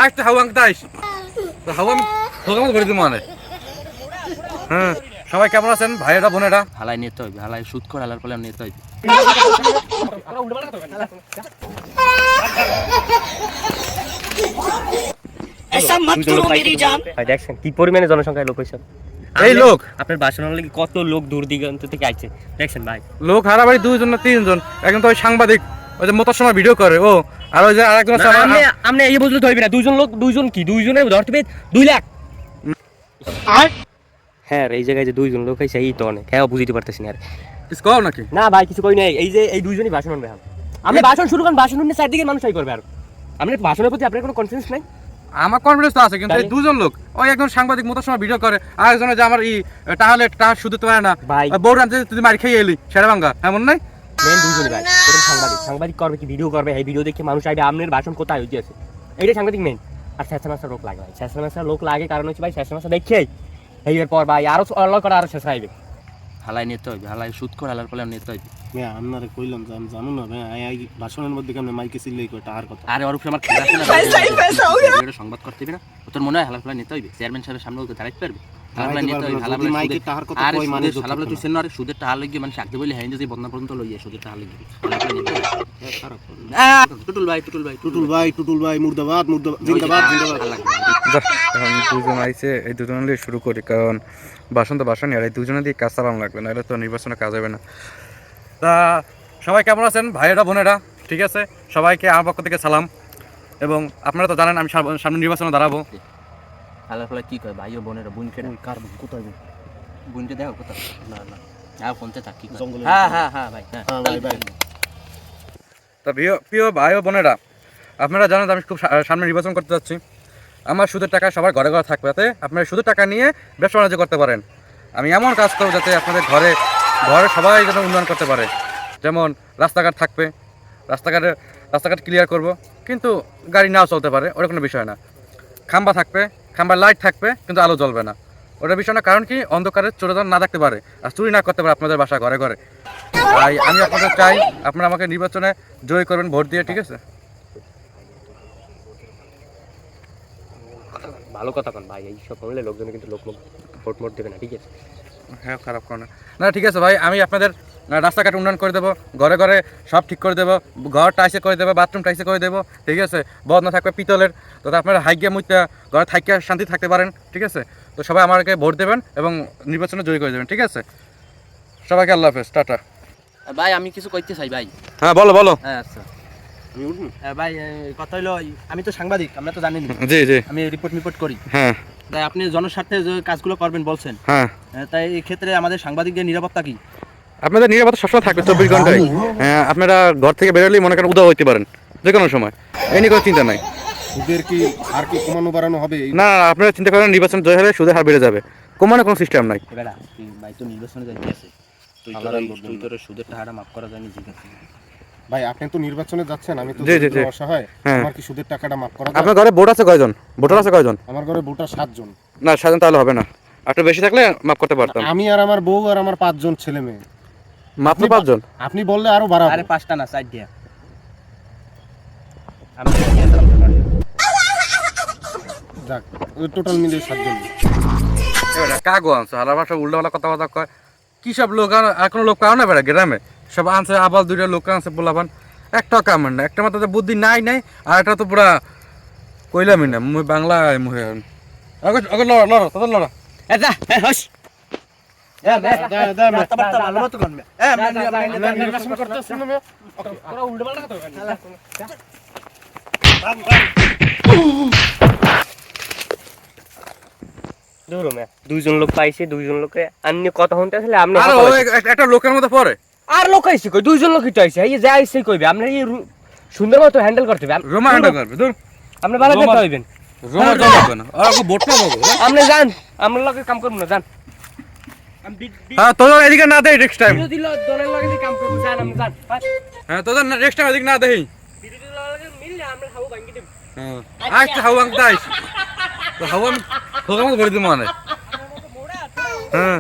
আজ তো হাওয়াং তাইস তো হাওয়া হোগাম করে দিই মানে। হ্যাঁ, সবাই কেমন আছেন ভাইয়েরা বোনেরা? হালাই নিতে হইবে, হালাই সুদ করে হালার ফলে নিতে হইবে। দেখছেন কি পরিমাণে জনসংখ্যায় লোক হয়েছে। এই লোক আপনার বাসনের লাগি কত লোক দূর দিগন্ত থেকে আইছে দেখছেন ভাই। লোক হারাবাড়ি 2 জন না 3 জন, একজন তো ওই সাংবাদিক ওই যে মোতার সময় ভিডিও করে ও, আর ওই যে আরেকজন আপনি এই বুঝলে তো হইবে না। 2 জন লোক, 2 জন কি 2 জনের ধরতে হবে 2 লাখ। আর হ্যাঁ এই জায়গায় যে 2 জন লোক আইছে এই তো অনেক। হ্যাঁ বুঝিতে পারতেছি না। আর কিছু কও নাকি? না ভাই কিছু কই নাই। এই যে এই 2 জনই ভাষণ আনবে। আপনি ভাষণ শুরু করেন, ভাষণ শুনে চারদিকে মানুষ আই করবে। আর আপনার ভাষণের প্রতি আপনার কোনো কনফিডেন্স নাই? আমার কনফিডেন্স তো আছে, কিন্তু এই 2 জন লোক ওই একজন সাংবাদিক মোতার সময় ভিডিও করে, আর একজন যে আমার তাহলে টাকা শুধু তো পারে না বউর আনতে তুই মার খেয়ে এলি সেরা ভাঙ্গা, এমন নাই? মেন 2 জনই ভাই। প্রথম সাংবাদিক করবে কি ভিডিও করবে, এই ভিডিও দেখে মানুষ আইবে আপনার ভাষণ কোথায় হইতে আছে এইটা সাংবাদিক মেন। আর শেষমাসা লোক লাগে ভাই, শেষমাসা লোক লাগে কারণ হচ্ছে ভাই শেষমাসা দেখেই এইবার পর ভাই আরো অল্প করে আরো শেষ আইবে। হালাই নিতে হইবে, হালাই সুদ করে হালার ফলে নিতে হইবে। মিয়া আপনারে কইলাম যে আমি জানো না ভাই, এই ভাষণের মধ্যে কেমনে মাইকে চিল্লাই কয় টাকার কথা। আরে ওর উপরে আমার খেলা আছে না, এটা সংবাদ করতে হবে না। তোর মনে হয় হালার ফলে নিতে হইবে? চেয়ারম্যান সাহেবের সামনে ওকে দাঁড়াইতে পারবে? হালার নিতে হইবে, হালার মাইকে টাকার কথা কই মানে হালার তুই সেন আর সুদের টাকা লাগি মানে সাকতে বলি হ্যাঁ যদি বন্ধ পর্যন্ত লইয়া সুদের টাকা লাগি খারাপ। টুটুল ভাই মুর্দাবাদ জিন্দাবাদ। এখন 2 জন আইছে, এই 2 জন দিয়ে শুরু করি, কারণ বাসন তো বাসন আর এই 2 জনে দিয়ে কাজ চালানো লাগবে, নাহলে তো নির্বাচনে কাজ হবে না। তা সবাই কেমন আছেন ভাইয়েরা বোনেরা? ঠিক আছে, সবাইকে আমার পক্ষ থেকে সালাম। এবং আপনারা তো জানেন আমি সামনে নির্বাচনে দাঁড়াবো। হালার ফলে কি কয় ভাই ও বোনেরা? বোনকে কার কোথায় বোনকে দেখো কোথায়? না না আর ফোনতে থাকি জঙ্গলে। হ্যাঁ ভাই ভাই। তা প্রিয় ভাই ও বোনেরা, আপনারা জানেন আমি খুব সামনে নির্বাচন করতে যাচ্ছি। আমার সুদের টাকা সবার ঘরে ঘরে থাকবে, যাতে আপনারা সুদের টাকা নিয়ে ব্যবসা বাণিজ্য করতে পারেন। আমি এমন কাজ করবো যাতে আপনাদের ঘরে সবাই যেন উন্নয়ন করতে পারে। যেমন রাস্তাঘাট থাকবে, রাস্তাঘাট ক্লিয়ার করব, কিন্তু গাড়ি নাও চলতে পারে, ওটা কোনো বিষয় না। খাম্বা থাকবে, খাম্বার লাইট থাকবে, কিন্তু আলো জ্বলবে না, ওটা বিষয় না। কারণ কি অন্ধকারে চোরে না দেখতে পারে আর চুরি না করতে পারে আপনাদের বাসা ঘরে ঘরে। তাই আমি আপনাদের চাই আপনারা আমাকে নির্বাচনে জয়ী করবেন ভোট দিয়ে, ঠিক আছে? ভালো কথা কোন ভাই, এই সব বললে লোকজন কিন্তু লোক ভোট দেবে না, ঠিক আছে? হ্যাঁ খারাপ করে না, ঠিক আছে ভাই। আমি আপনাদের রাস্তাঘাট উন্নয়ন করে দেবো, ঘরে ঘরে সব ঠিক করে দেবো, ঘর টাইসে করে দেবো, বাথরুম টাইসে করে দেবো, ঠিক আছে? বদনা থাকবে পিতলের, তো আপনারা হাইগিয়া মুইতে ঘরে থাইকে শান্তি থাকতে পারেন, ঠিক আছে? তো সবাই আমাকে ভোট দেবেন এবং নির্বাচনে জয়ী করে দেবেন, ঠিক আছে? সবাইকে আল্লাহ হাফেজ, টাটা। ভাই আমি কিছু কইতে চাই ভাই। হ্যাঁ বলো। হ্যাঁ আচ্ছা ভাই, কথা হইলো আমি তো সাংবাদিক, আমরা তো জানেন। জি আমি রিপোর্ট করি। হ্যাঁ, তাই আপনি জনস্বার্থে যে কাজগুলো করবেন বলছেন, হ্যাঁ, তাই এই ক্ষেত্রে আমাদের সাংবাদিকদের নিরাপত্তা কি? আপনাদের নিরাপত্তা সবসময় থাকবে 24 ঘন্টায়। আপনারা ঘর থেকে বেরোলেই মনে করেন উদাও হইতে পারেন যে কোনো সময়, এই নিয়ে কোনো চিন্তা নাই। সুদের কি আর কি কমানো বাড়ানো হবে? না, আপনারা চিন্তা করেন নির্বাচন জয় হলে সুদের হার বেড়ে যাবে, কমানোর কোনো সিস্টেম নাই। এবার ভাই তো নির্বাচনে যাইতে আছে, তুই তোর সুদের টাকাটা মাফ করা যায়নি, ঠিক আছে? ভাই আপনি তো নির্বাচনে যাচ্ছেন, আমি তো অসহায়, আমার কি সুদের টাকাটা মাফ করা যাবে? আপনার ঘরে ভোট আছে কয়জন? ভোটার আছে কয়জন? আমার ঘরে ভোটার 7 জন। না 7 জন তাহলে হবে না, একটু বেশি থাকলে মাফ করতে পারতাম। আমি আর আমার বউ আর আমার 5 জন ছেলে মেয়ে। মাত্র 5 জন? আপনি বললে আরো বাড়াবো। আরে 5টা না 4 দিয়া। আমি যাক ওই টোটাল মিলে 7 জন। এবারে কাগো আনছে হালা ভাষা উল্টাপাল্টা কথাবার্তা কয়, কি সব লোক আর কোনো লোক কারো না বেড়া গ্রামে সব আনছে, আবার 2টা লোক আনছে বলাবান, একটা কামের না, একটা মাত্র বুদ্ধি নাই, আর একটা তো পুরা কইলামই না মুই বাংলা মুহে আগে লড়া তোদের লড়া। যা হস ভালো মতো করবে। নির্বাচন করতেছি না মে তোরা উল্টাপাল্টা কথা কইবেন। 2 জন লোক পাইছে, 2 জন লোকে আন্নি কথা হতে আসলে আপনি আর ওই একটা লোকের মধ্যে পড়ে আর লোক আইছে কই? 2 জন লোকই তো আইছে, এই যে আইছে কইবে আপনি এই সুন্দর মতো হ্যান্ডেল করতে হবে। রোমা হ্যান্ডেল করবে দূর, আপনি ভালো দেখতে হইবেন। রোমা জমাবে না আর ভোট না পাবো। আপনি যান, আমরা লগে কাম করব না, যান। হ্যাঁ তোদের এদিকে না দেই নেক্সট টাইম, বিরোধী দলের লগে কাম করব, যান আপনি যান। হ্যাঁ তোদের নেক্সট টাইম এদিকে না দেই, বিরোধী দলের লগে মিললে আমরা খাবো ভাঙ্গি দেব। হ্যাঁ আজ তো হাওয়াং তাইস তো হাওয়াং হোগাম করে দিই মানে। হ্যাঁ